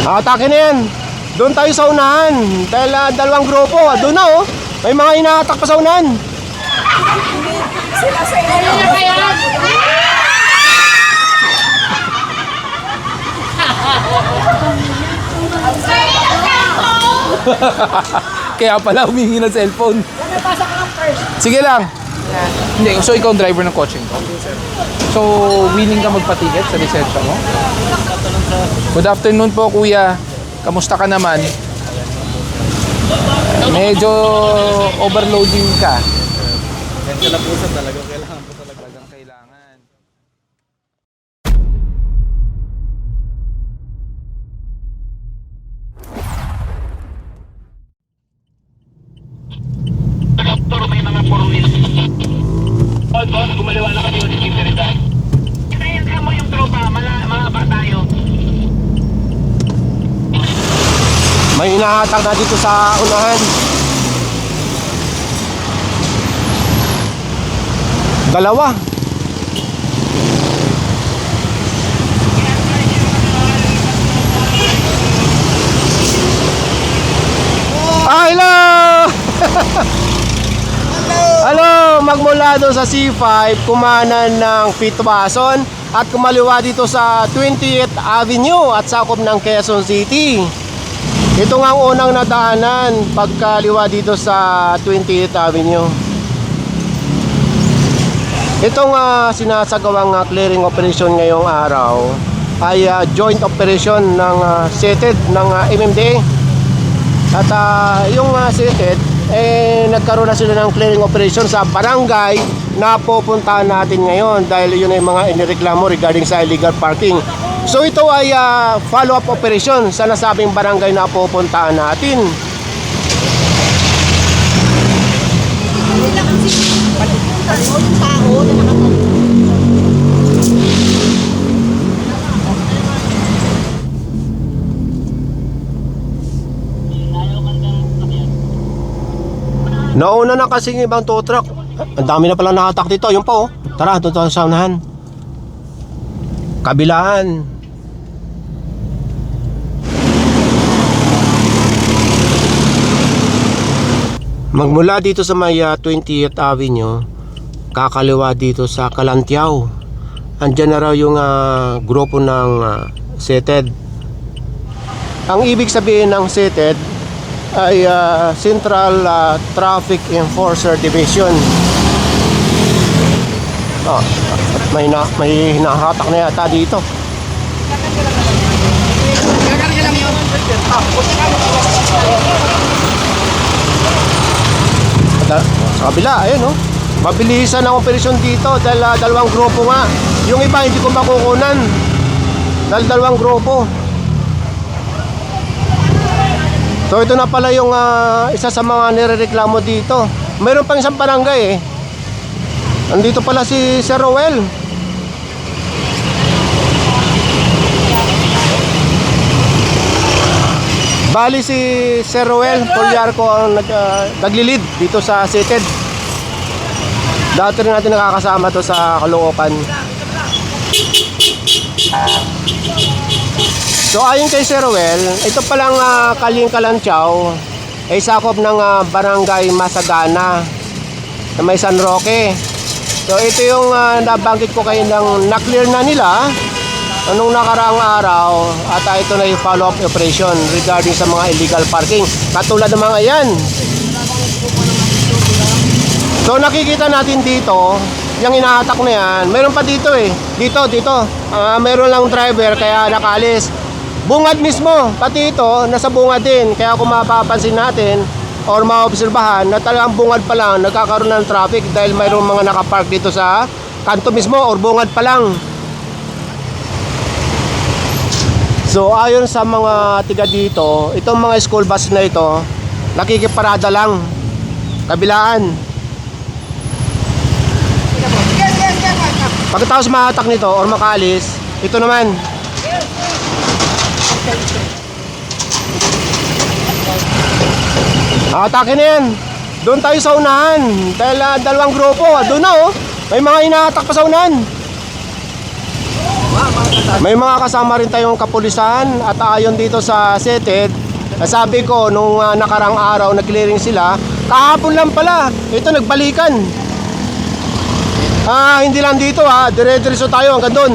Atake na yan. Doon tayo sa unahan. Dahil dalawang grupo. Doon na oh. May mga inaatak pa sa unahan. Sila sa inyo na kaya. Kaya pala humingi ng cellphone. Sige lang. Hindi, so ikaw ang driver ng coaching ko? So, willing ka magpatiket sa lisensya mo? Good afternoon po, kuya. Kamusta ka naman? Medyo overloading ka. Yan sila po sa talagang kailangan po talaga. Talagang kailangan. Doktor, may mga formil. Boss, gumalawa na kami ulit yung veritas. Hintayin mo yung tropa, mahaba tayo. May inaatak na dito sa unahan. Dalawa. Hello! Hello! Magmula doon sa C5, kumanan ng Pitwason at kumaliwa dito sa 20th Avenue at sakop ng Quezon City. Ito nga ang unang nadaanan pagkaliwa dito sa 20th Avenue. Itong sinasagawang clearing operation ngayong araw ay joint operation ng SETED ng MMDA. At yung SETED, nagkaroon na sila ng clearing operation sa barangay na pupuntahan natin ngayon dahil yun ay mga inireklamo regarding sa illegal parking. So ito ay follow-up operation sa nasabing barangay na pupuntahan natin. Nauna na kasing ibang tow truck. Ang dami na pala nakatak dito. Yung pa oh. Tara, doon tayo sa unahan. Kabilaan. Magmula dito sa may 20th Avenue, kakaliwa dito sa Kalantiaw. Andyan na raw yung grupo ng SETED. Ang ibig sabihin ng SETED ay Central Traffic Enforcer Division. May hinahatak na yata dito. Sa kabila, ayun oh. Mabilisan ang operasyon dito dahil dalawang grupo nga. Yung iba hindi ko makukunan dahil dalawang grupo. So ito na pala yung isa sa mga nirereklamo dito. Mayroon pang isang barangay eh. Andito pala si Sir Roel. Bali si Sir Roel Poliarco ang naglilid dito sa SETED. Dati rin natin nakakasama to sa Caloocan. So ayon kay Sir Roel, ito palang Kaling Kalantiaw ay sakop ng barangay Masagana na may San Roque. So ito yung nabanggit ko kayo ng na-clear na nila anong nakaraang araw at ito na yung follow-up operation regarding sa mga illegal parking. Katulad ng mga yan. So nakikita natin dito, yung inahatak na yan, mayroon pa dito eh. Dito. Mayroon lang driver kaya nakalis. Bungad mismo, pati ito, nasa bungad din. Kaya kung mapapansin natin or maobserbahan na talagang bungad pa lang, nagkakaroon ng traffic dahil mayroong mga nakapark dito sa kanto mismo or bungad pa lang. So ayon sa mga tiga dito, itong mga school bus na ito, nakikiparada lang, kabilaan. Pagkatapos mahatak nito or makaalis, ito naman. Atake na yan. Doon tayo sa unahan. Dahil dalawang grupo. Doon na oh. May mga inaatak pa sa unahan. May mga kasama rin tayong kapulisan at ayon dito sa SETED, sabi ko nung nakarang araw nag-clearing sila, kahapon lang pala, ito nagbalikan. Hindi lang dito dire-diretso tayo hanggang doon.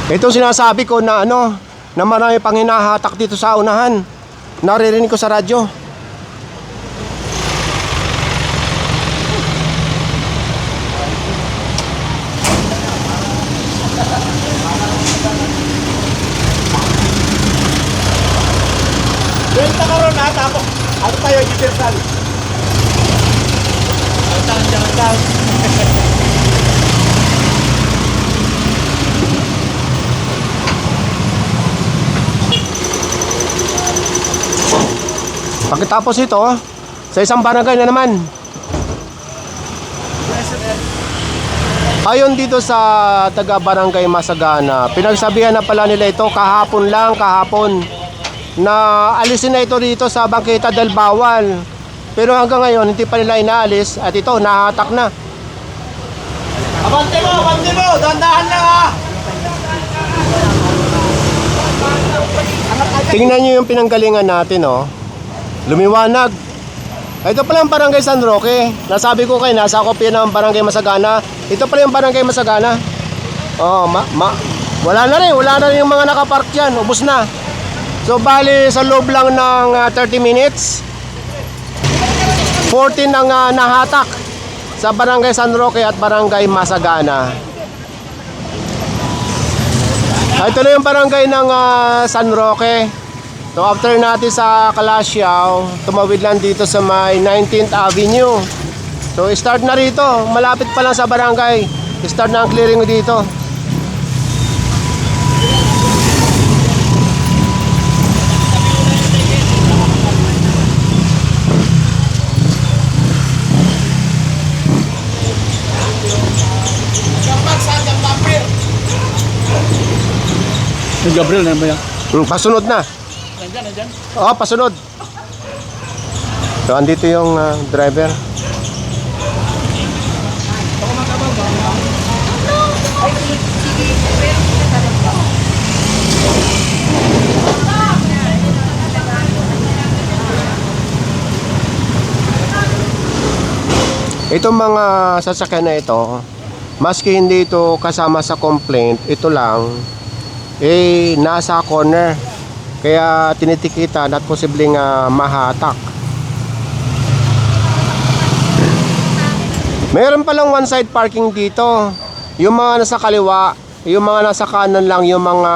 Ito sinasabi ko na na marami pang hinahatak dito sa unahan. Naririnig ko sa radyo. Benta ka ron tapos ano tayo, universal. Jangan. Pagkatapos ito, sa isang barangay na naman. Ayon dito sa taga-barangay Masagana, pinagsabihan na pala nila ito kahapon na alisin na ito dito sa bangketa dahil bawal. Pero hanggang ngayon, hindi pa nila inaalis at ito, nahatak na. Abante mo, dandahan lang Tingnan nyo yung pinanggalingan natin, lumiwanag. Ito pala yung barangay San Roque. Nasabi ko kayo, nasa kopya ng barangay Masagana. Ito pala yung barangay Masagana. Wala na rin yung mga nakapark dyan, ubos na. So bali sa loob lang ng 30 minutes 14 ang nahatak sa barangay San Roque at barangay Masagana. Ito na yung barangay ng San Roque. So after natin sa Calasiao, tumawid lang dito sa may 19th Avenue. So start na rito, malapit pa lang sa barangay. Start na ang clearing dito. Si Gabriel na ba yan? Pasunod na. Nandyan. Oo, pasunod. So andito yung driver. Itong mga sasakyan na ito, maski hindi ito kasama sa complaint, ito lang nasa corner. Kaya tinitikitan at posibleng mahatak. Meron palang one side parking dito. Yung mga nasa kaliwa, yung mga nasa kanan lang yung mga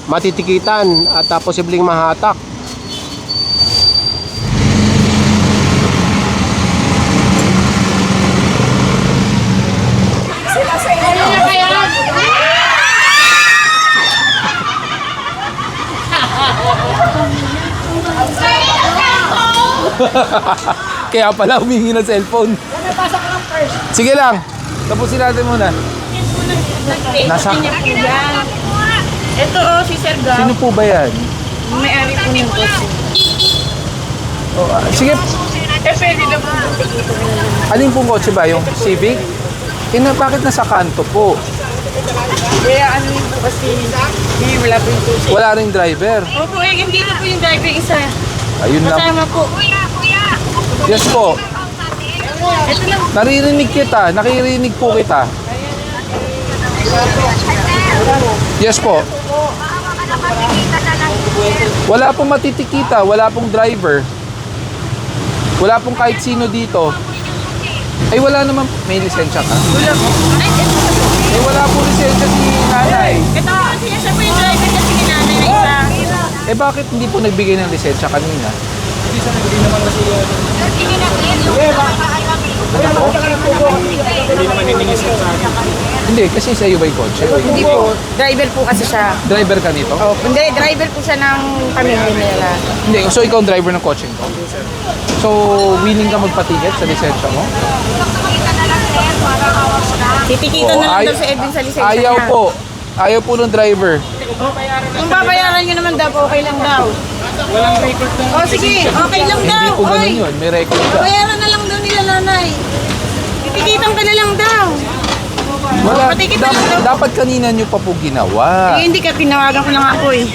matitikitan at posibleng mahatak. Kaya pala humingi ng cellphone. Napasok ka lang first. Sige lang. Tapusin natin muna. Nasa- Ito si Sir Gab. Sino po ba yan? May-ari po ng kotse. Sige. Pwede na po. Alin pong kotse ba? Yung Civic? Bakit nasa kanto po? Kaya ano yun po kasi hindi wala po yung kotse. Wala ring driver. Opo, hindi na po yung driver isa. Ayun lang. Kasama po. Yes po. Ito lang. Naririnig kita. Nakirinig po kita. Yes po. Wala pong matitikita. Wala pong driver. Wala pong kahit sino dito. Ay wala naman. May lisensya ka? Wala po. Ay wala pong lisensya si nanay. Ito po siya po yung driver kasi ni nanay na isa. Eh bakit hindi po nagbigay ng lisensya kanina? Hindi naman hiningi sa akin. Hindi, kasi sa iyo ba yung kotse? Hindi po. Driver po kasi siya. Driver ka nito? Oh, hindi, driver po siya ng pamilya nila. Hindi, so ikaw ang driver ng kotse ko? So, willing ka magpatiket sa lisensya mo? Titikitan na lang daw sa Edwin sa lisensya Ayaw niya. po. Ayaw po ng driver. Kung babayaran nyo naman daw, okay lang daw. Walang record na. Oh, sige, okay lang daw. Hindi po ganun Oy, yun. May record ka. bayaran na lang daw nila nanay. Titikitan ka na lang daw. Wala, Patikit na lang daw. dapat kanina nyo pa po ginawa. Eh, hindi ka, tinawagan ko lang ako eh.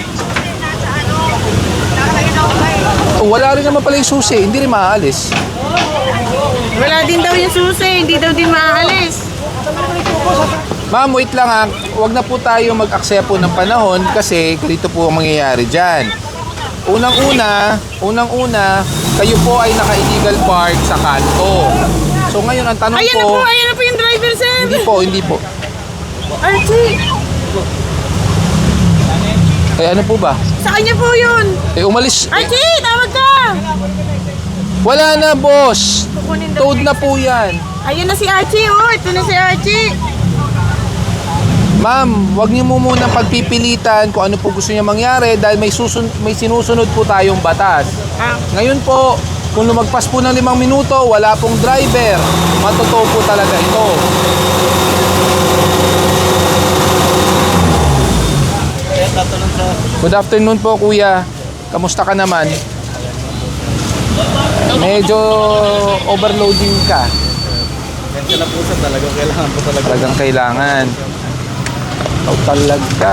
Wala rin naman pala yung susi, hindi rin maaalis. Wala din daw yung susi, hindi daw din maaalis. Ma'am, wait lang ha. Huwag na po tayo mag-aksaya po ng panahon kasi ganito po ang mangyayari dyan. Unang-una, kayo po ay naka-illegal park sa kanto. So ngayon ang tanong Ayan na po, po, ayan na po yung driver, sir. hindi po. Archie, Eh ano po ba? sa kanya po yun. Eh umalis. Archie, tawag ka. Wala na, boss. Kukunin daw. Toad na po yan. Ayun na si Archie, oh. Ito na si Archie. Ma'am, wag niyo mo munang pagpipilitan kung ano po gusto niya mangyari dahil may sinusunod po tayong batas. Ah, Ngayon po, kung lumagpas po ng 5 minuto, wala pong driver. Matotoo po talaga ito. Good afternoon po, kuya. Kamusta ka naman? Medyo overloading ka. Kaya po sir, talagang kailangan po talaga. Talagang kailangan. Ikaw talaga.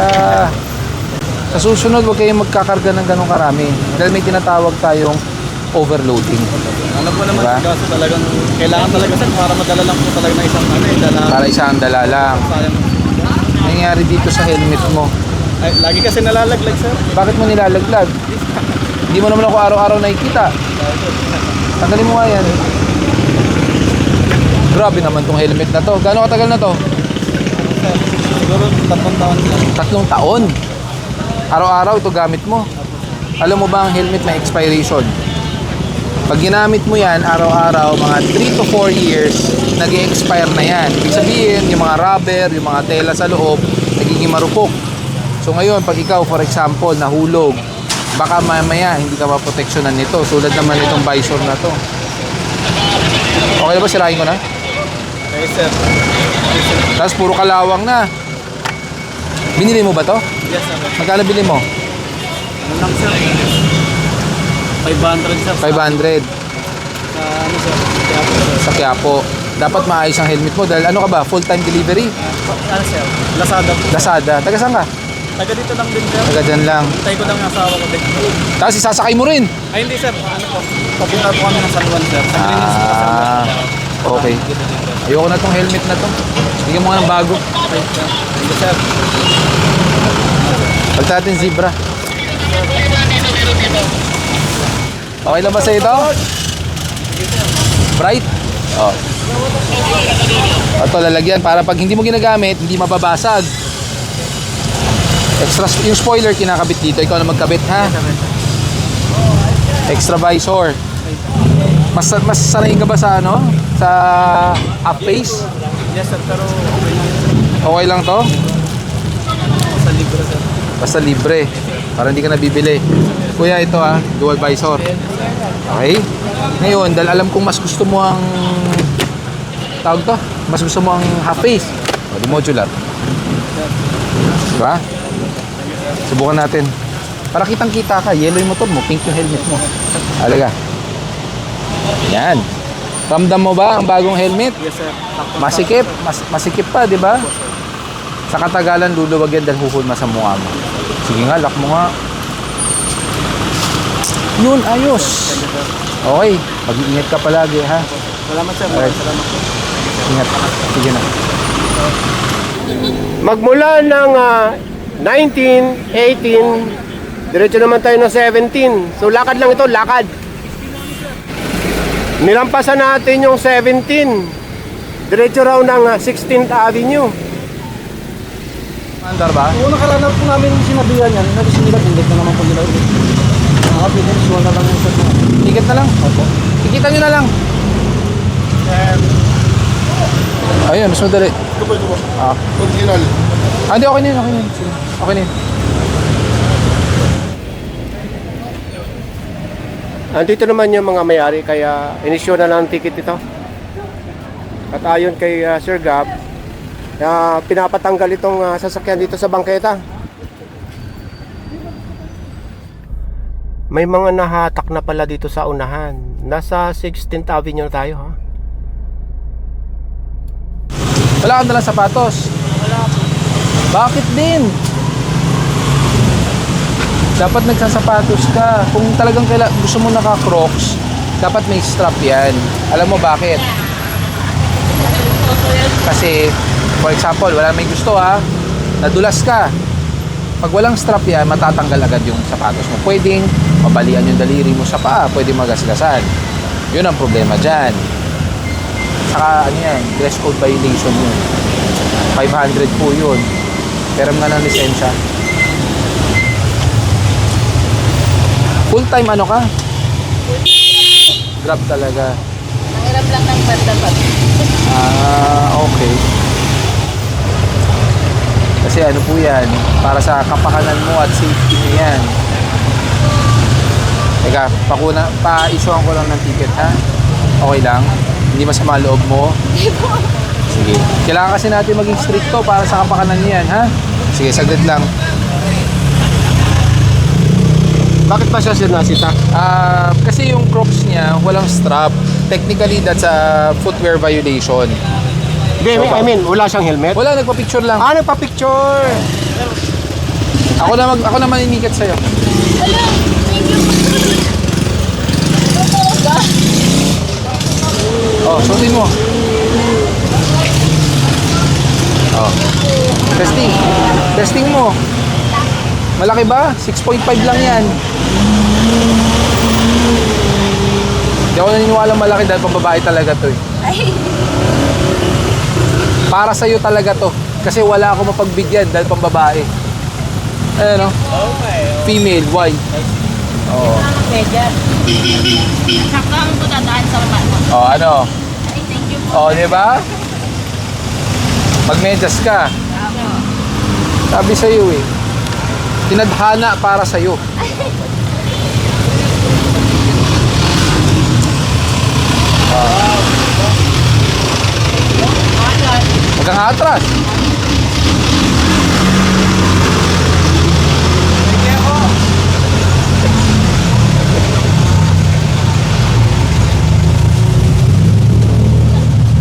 Sa susunod, huwag kayong magkakarga ng ganong karami. Dahil may tinatawag tayong overloading. Ano po naman, Diba? kasi talagang kailangan talaga sir para madala lang po talaga ng isang dala. Para isang dala lang. Sayang. Nangyayari dito sa helmet mo. Ay, lagi kasi nalalaglag sir. Bakit mo nilalaglag? Hindi mo naman ako araw-araw nakikita. Tanggalin mo nga yan. Grabe naman tong helmet na to. Gaano katagal na to? Siguro 3 taon sir. 3 taon. Araw-araw ito gamit mo. Alam mo ba ang helmet may expiration? Pag ginamit mo yan araw-araw, mga 3 to 4 years, nag-expire na yan. Ibig sabihin, yung mga rubber, yung mga tela sa loob, nagiging marupok. So ngayon, pag ikaw, for example, nahulog, baka mamaya hindi ka maproteksyonan nito. Tulad naman itong visor na to. Okay na ba? Sirahin ko na? Okay sir. Tapos puro kalawang na. Binili mo ba to? Yes sir. Magkano bili mo? Ano lang sir? 500 sir. 500 Sa ano sir? Kaya po sir. sa Quiapo. Dapat maayos ang helmet mo dahil ano ka ba? Full-time delivery? Ano sir? Lazada po. Lazada. Taga saan ka? Taga dito lang din sir. Taga dyan lang. Hintay ko lang yung asawa ko din. Tapos isasakay mo rin. Ay hindi sir. Ano po? Papunta po kami ng San Juan sir. Sa Greenwich po kasi. Okay. Ayoko na tong helmet na to. Bigyan mo nga ng bago. Okay sir. Thank you sir. Pagta natin zebra. Okay lang ba sa ito? Bright? Oh. Ito lalagyan para pag hindi mo ginagamit, hindi mababasag. Extra, yung spoiler kinakabit dito. Ikaw na magkabit ha? Extra visor. Mas sanay ka ba sa ano? Sa half face? Yes sir. Pero okay lang sir. Okay lang to? Sa libre sir. Basta libre. Para hindi ka nabibili. Kuya, ito ha. Dual visor. Okay? Ngayon, dahil alam kong mas gusto mo ang tawag to? Mas gusto mo ang half face. O, di modular. Diba? Subukan natin. Para kitang-kita ka. Yellow yung motor mo. Pink yung helmet mo. Alaga. Yan. Ramdam mo ba ang bagong helmet? Yes sir. Masikip. Masikip pa, di ba? Sa katagalan, luluwag yan dahil huhulma sa mukha mo. Sige nga, lock mo nga. Yun, ayos. Okay, mag-iingat ka palagi, ha? Salamat sir. Alright. Salamat po. Ingat. Sige na. Magmula ng 19, 18, diretso naman tayo ng 17. So lakad lang ito, lakad. Nilampasan natin yung 17. Diretso raw ng 16th Avenue. Andar ba? Kung nakalanap po namin sinabihan yan, nabisin nila, hindi na naman po nila ulit. Nakapinit, suwan na lang yung set na. Ticket na lang. Opo. Tikitan nyo na lang. Ayun, mas madali. Ah. Original. Hindi, okay na yun, okay na yun. Sige, okay na yun. Andito naman yung mga may-ari kaya inisyo na lang ang ticket ito. At ayon kay Sir Gab, pinapatanggal itong sasakyan dito sa bangketa. May mga nahatak na pala dito sa unahan. Nasa 16th Avenue na tayo ha. Wala kang dalang sapatos? Bakit din? Dapat nagsasapatos ka. Kung talagang gusto mo naka-crocs, dapat may strap yan. Alam mo bakit? Kasi, for example, wala may gusto ha, nadulas ka. Pag walang strap yan, matatanggal agad yung sapatos mo. Pwedeng mabalian yung daliri mo sa paa, pwedeng magasgasan. Yun ang problema dyan. Saka ano yan, dress code violation yun. 500 po yun. Pero nga ng lisensya. Full time ano ka? Grab talaga. Hirap lang ng dapat. Okay. Kasi ano po yan, para sa kapakanan mo at safety mo yan. Teka, pa-issuean ko lang ng ticket ha? Okay lang? Hindi masama loob mo? Sige. Kailangan kasi natin maging stricto para sa kapakanan niyan, ha? Sige, saglit lang. Bakit pa siya sinasita? Kasi yung Crocs niya, walang strap. Technically, that's a footwear violation. Hindi, I mean, wala siyang helmet? Wala, nagpa-picture lang. Nagpa-picture! Ako na maninikat sa'yo. Wala, thank you. Totoo ba? Oh, suotin mo. Oh. Testing. Testing mo. Malaki ba? 6.5 lang yan. Hindi ako naniniwala malaki dahil pambabae talaga to eh. Ay, Para sa'yo talaga to. Kasi wala ako mapagbigyan dahil pambabae. Ayan o. Female, why? Oo. medya. Sakto ang dadaan sa mama mo. Oh, ano? Ay, thank you po. Oh, di ba? Magmedyas ka. Sabi sa'yo eh. Tinadhana para sa'yo. Huwag kang atras.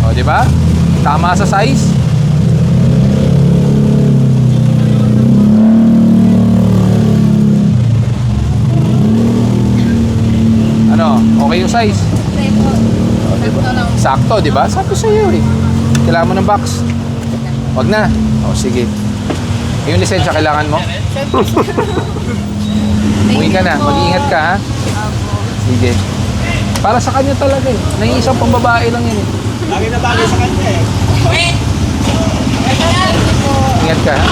O, di ba? Tama sa size. Ano? Okay yung size? Okay po. Sakto lang. Sakto, di ba? Sabi sa'yo eh. Kailangan mo ng box. Wag na. O, sige. Yung lisensya kailangan mo? Umuwi ka na. Mag-iingat ka, ha? Sige. Para sa kanya talaga eh. Naiisang pambabae lang yan eh. Bagay na bagay sa kanya eh. Ingat ka, ha?